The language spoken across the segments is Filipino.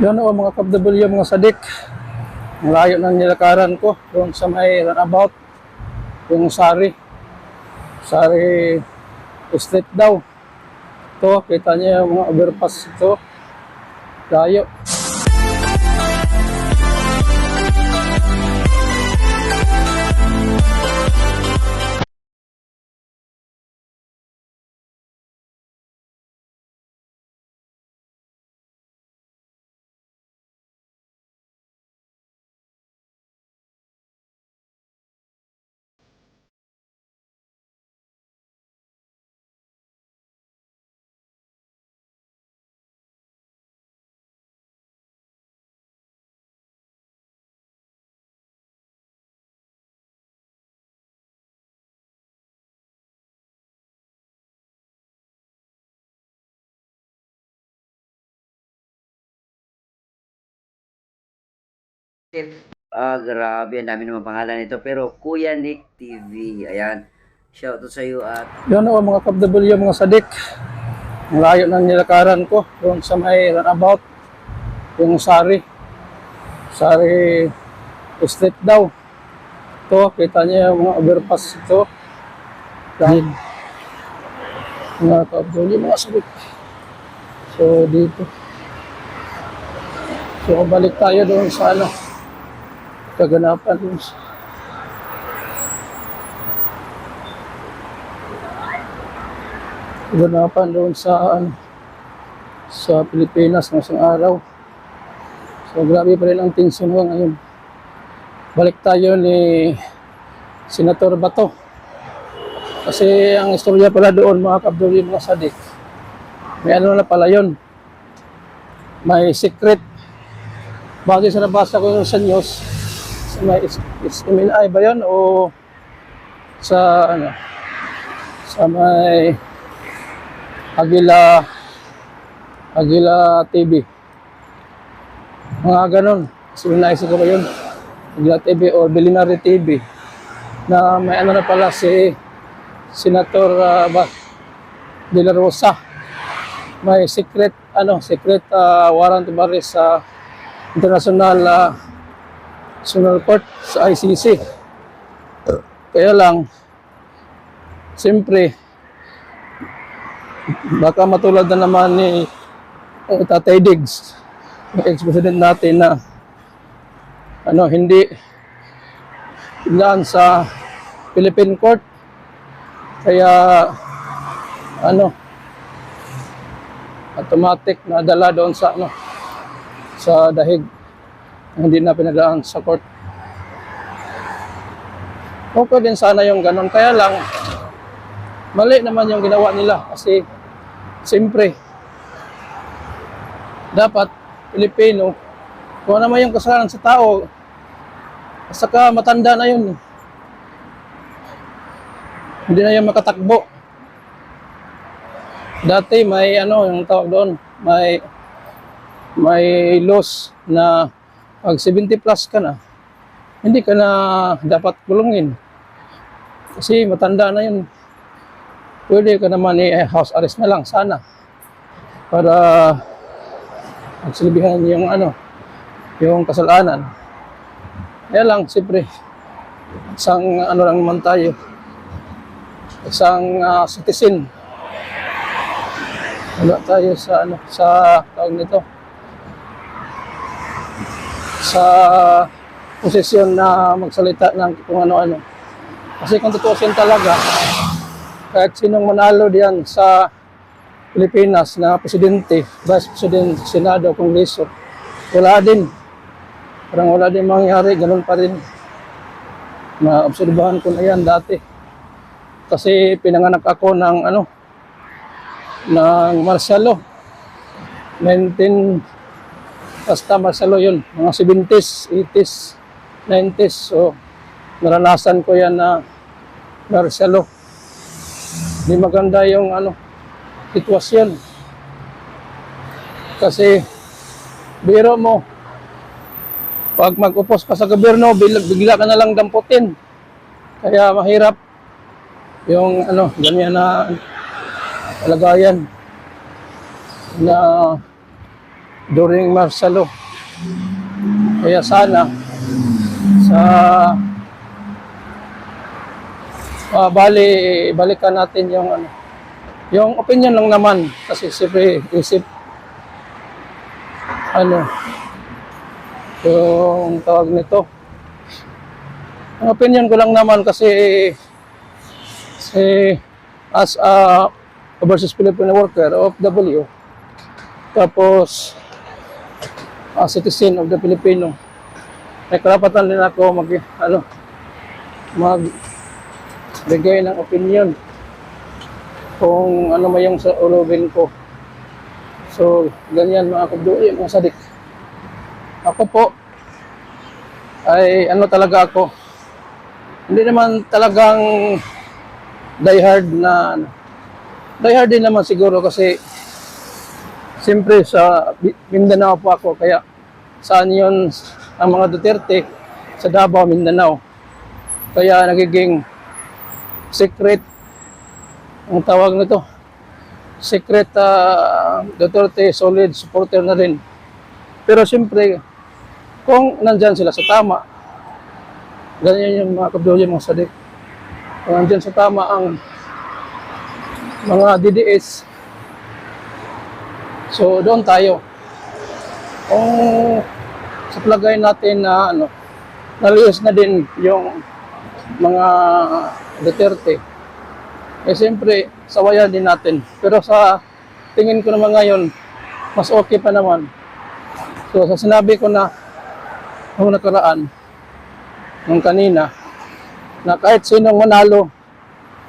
Yan o mga KFW, mga sadik. Ang layo ng nilakaran ko doon sa may runabout, yung Sari Street daw. Ito, kita niyo yung mga overpass ito. Layo. Grabe, ang dami naman pangalan nito. Pero Kuya Nick TV, ayan. Shout out sa iyo at Yan o mga KFW, mga sadik. Ang layo ng nilakaran ko doon sa may runabout, yung Sari Street daw. Ito, kita niyo yung mga overpass ito. Dahil mga KFW, mga sadik. So dito. So balik tayo doon sa kaganapan doon sa Pilipinas ng isang araw. So grabe pa rin ang tension ngayon. Balik tayo ni Senator Bato. Kasi ang istorya pala doon mga KFW, mga sadik, may na pala yun. May secret. Bagay sa nabasa ko yung sa news, sa may SMNI ba yun o sa sa may Agila TV, mga ganon. SMNI siguro ba yun, Agila TV o Belinari TV, na may na pala si Senator De La Rosa, may secret warrant of arrest sa International Court sa ICC. Kaya lang, siyempre, baka matulad na naman ni Tatay Diggs, yung ex-president natin, na hindi ilan sa Philippine Court. Kaya automatic na dala doon sa dahig, hindi na pinadaan sa court. Okay din sana yung ganon. Kaya lang, mali naman yung ginawa nila. Kasi, siyempre, dapat, Pilipino, kung ano naman yung kasalanan sa tao, saka matanda na yun. Hindi na yung makatakbo. Dati may yung tawag doon, may laws na pag 70 plus ka na, hindi ka na dapat kulungin. Kasi matanda na yun. Pwede ka naman house arrest na lang sana, para magsilbihan yung kasalanan. Kaya lang, siyempre, isang lang naman tayo, isang citizen. Wala tayo sa tawag nito, sa posisyon na magsalita ng kung ano-ano. Kasi kung tutusin talaga, kahit sinong manalo diyan sa Pilipinas na presidente, vice president, senado, kongreso, wala din. Parang wala din mangyari, ganun pa rin. Naobserbahan ko na yan dati. Kasi pinanganak ako ng martial law. 19, basta martial law yun. Mga 70s, 80s, 90s. So, naranasan ko yan na martial law. Hindi maganda yung sitwasyon. Kasi, biro mo, pag mag-upos ka sa gobyerno, bigla ka na lang damputin. Kaya mahirap yung ganyan na kalagayan na during martial law. Kaya sana sa balikan natin yung ano, yung opinion lang naman kasi siyempre isip ano yung tawag nito. Ang opinion ko lang naman kasi as a overseas Filipino worker of OFW, tapos citizen of the Filipino, may karapatan din ako magbigay ng opinion kung ano may yung sa ulubin ko. So, ganyan mga kabduy, mga sadik. Ako po, ay ano talaga ako, hindi naman talagang diehard din naman siguro kasi siyempre sa Mindanao po ako, kaya saan yun ang mga Duterte? Sa Davao, Mindanao. Kaya nagiging secret, ang tawag nito, secret Duterte solid supporter na rin. Pero siyempre, kung nandyan sila sa tama, ganyan yung mga kabdoy, mga sadik. Kung nandyan sa tama ang mga DDS, so doon tayo. Kung sa palagay natin na nalihis na din yung mga Duterte, eh siyempre, sawayan din natin. Pero sa tingin ko naman ngayon, mas okay pa naman. So sa sinabi ko na nung nakaraan, nung kanina, na kahit sinong manalo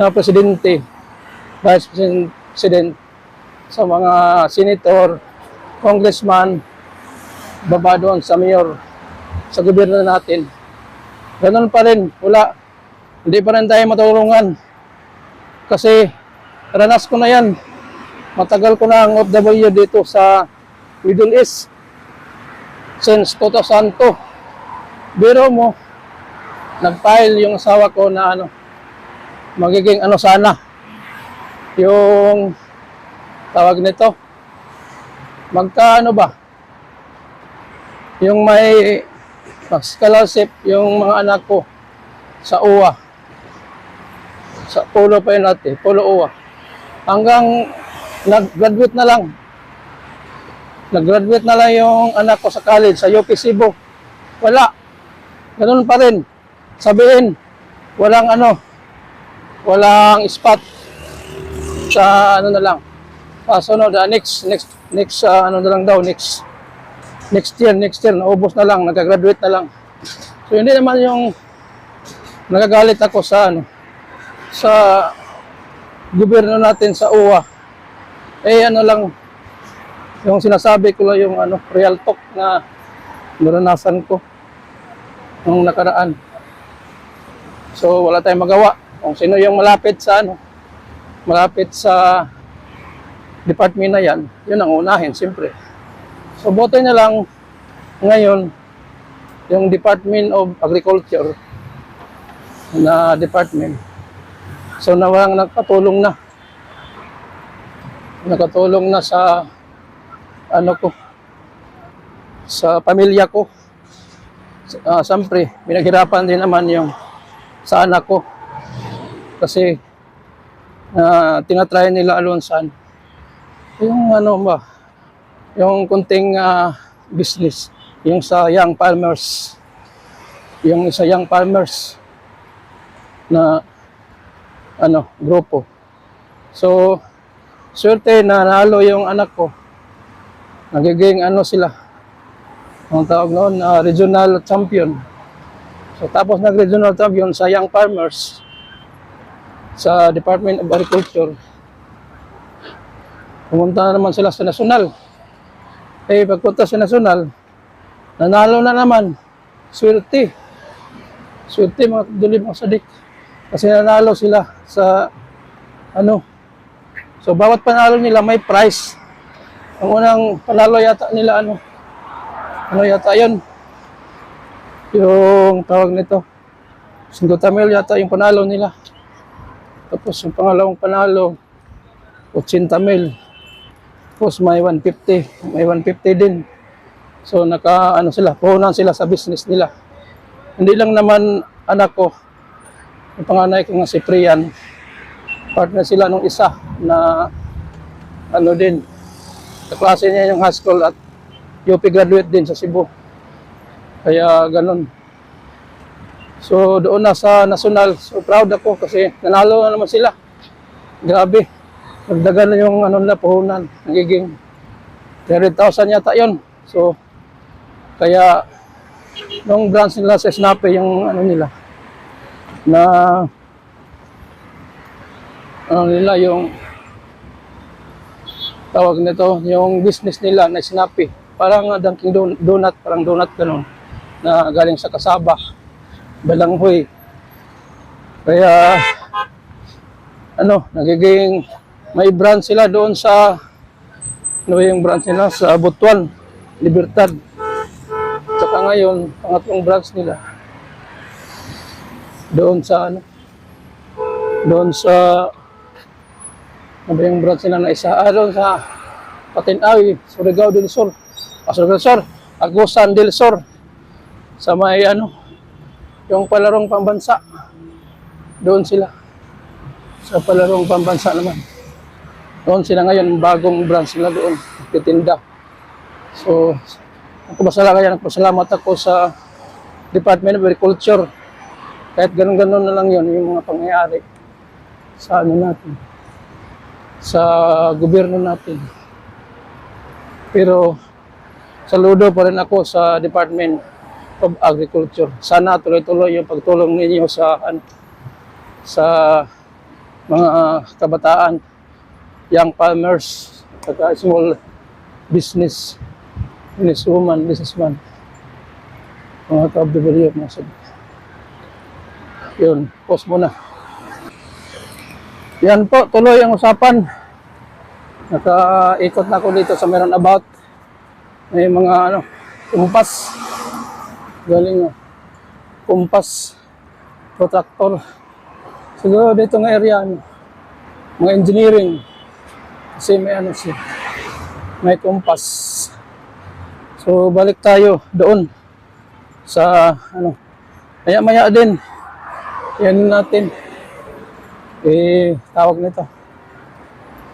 na presidente, vice president, sa mga senator, congressman, baba doon sa mayor, sa gobyerno natin, ganun pa rin, wala, hindi pa rin tayo matulungan. Kasi ranas ko na yan, matagal ko na ang OFW dito sa Middle East since 2002. Biro mo, nag-file yung asawa ko na magiging sana, yung tawag nito, magkaano ba, yung may scholarship yung mga anak ko sa UWA, sa Polo pa yun natin, Polo UWA, hanggang nag-graduate na lang yung anak ko sa college, sa UP Cebu. Wala, ganun pa rin. Sabihin, walang spot sa na lang. Sunod, next na lang daw, next year, naubos na lang, nag-graduate na lang. So, hindi naman yung nagagalit ako sa gobyerno natin sa UWA. Lang, yung sinasabi ko lang yung real talk na naranasan ko nung nakaraan. So, wala tayong magawa. Kung sino yung malapit sa department na yan, yun ang unahin, siyempre. So, boto na lang ngayon yung Department of Agriculture na department. So, nawang nakatulong na sa sa pamilya ko. Siyempre, pinaghirapan din naman yung sa anak ko. Kasi, tinatry nila alonsan. Yung yung kunting business, yung sa young farmers. Yung sa young farmers na grupo. So, swerte na nalo yung anak ko. Nagiging sila, ang tawag noon, regional champion. So, tapos nag-regional champion sa young farmers sa Department of Agriculture. Pumunta na naman sila sa national. Pagpunta sa national, nanalo na naman. Swerte. Swerte mga kabduli, mga sadik. Kasi nanalo sila sa So, bawat panalo nila may prize. Ang unang panalo yata nila yata yun? Yung tawag nito, 50 mil yata yung panalo nila. Tapos yung pangalawang panalo, 80 mil. Tapos may 150 din. So naka ano sila, puhunan sila sa business nila. Hindi lang naman anak ko, yung panganay ko nga si Priyan, partner sila nung isa na ano din, kaklase niya yung high school at UP graduate din sa Cebu. Kaya ganun. So doon na sa national, so proud ako kasi nanalo na naman sila. Grabe. Nagdagan na yung ano na puhunan, nagiging 300,000 yata yun. So kaya nung branch nila sa Snape yung ano nila na ano nila yung tawag nito, yung business nila na Snape. Parang Dunkin' Donut, parang donut ganun na galing sa Kasaba, Balanghoy. Kaya ano, nagiging may branch sila doon sa ano yung branch nila sa Butuan, Libertad. Saka ngayon, pangatlong branch nila doon sa ano, doon sa ano ba yung branch nila na isa? Doon sa Patinawi, Surigao del Sur. Surigao del Sur, Agusan del Sur. Sa may ano, yung palarong pambansa. Doon sila. Sa palarong pambansa naman. Doon sila ngayon, bagong branch nila doon, titinda. So, nagpasalamat ako sa Department of Agriculture. Kahit ganun-ganun na lang yun, yung mga pangyayari sa ano natin, sa gobyerno natin. Pero, saludo pa rin ako sa Department of Agriculture. Sana tuloy-tuloy yung pagtulong ninyo sa ano, sa mga kabataan, young farmers, at small businessman, mga ka-OFW, mga sabi. Yun, pause muna. Yan po, tuloy ang usapan. Nakaikot na ako dito sa meron about. May mga ano, kumpas. Galing kumpas, protractor. Siguro dito ng area, ano, mga engineering. Kasi may ano siya, may kumpas. So balik tayo doon sa ano, maya-maya din. Yan natin. Tawag nito.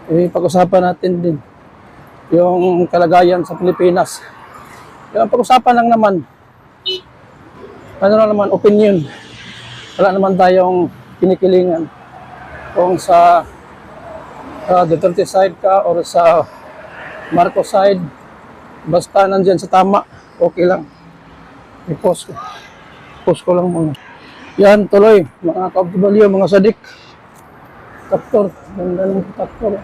Pag-usapan natin din yung kalagayan sa Pilipinas. Yung pag-usapan lang naman, ano na naman, opinion. Wala naman tayong kinikilingan kung sa Duterte side ka or sa Marcos side. Basta nandyan sa tama, okay lang. I-post ko lang muna. Yan, tuloy, mga ka-OFW, mga sadik. Traktor, ganda ng traktor.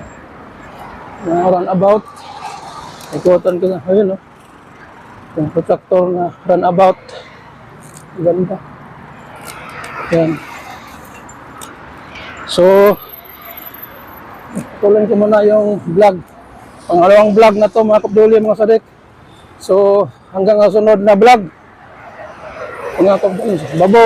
Mga runabout. Ikutan ko na, ayun, no? Yung traktor na runabout. Ganda. Yan. So, tuloy ko muna yung vlog. Pangalawang vlog na to, mga ka-OFW, mga sadik. So, hanggang sa sunod na vlog. Mga ka-OFW, babo!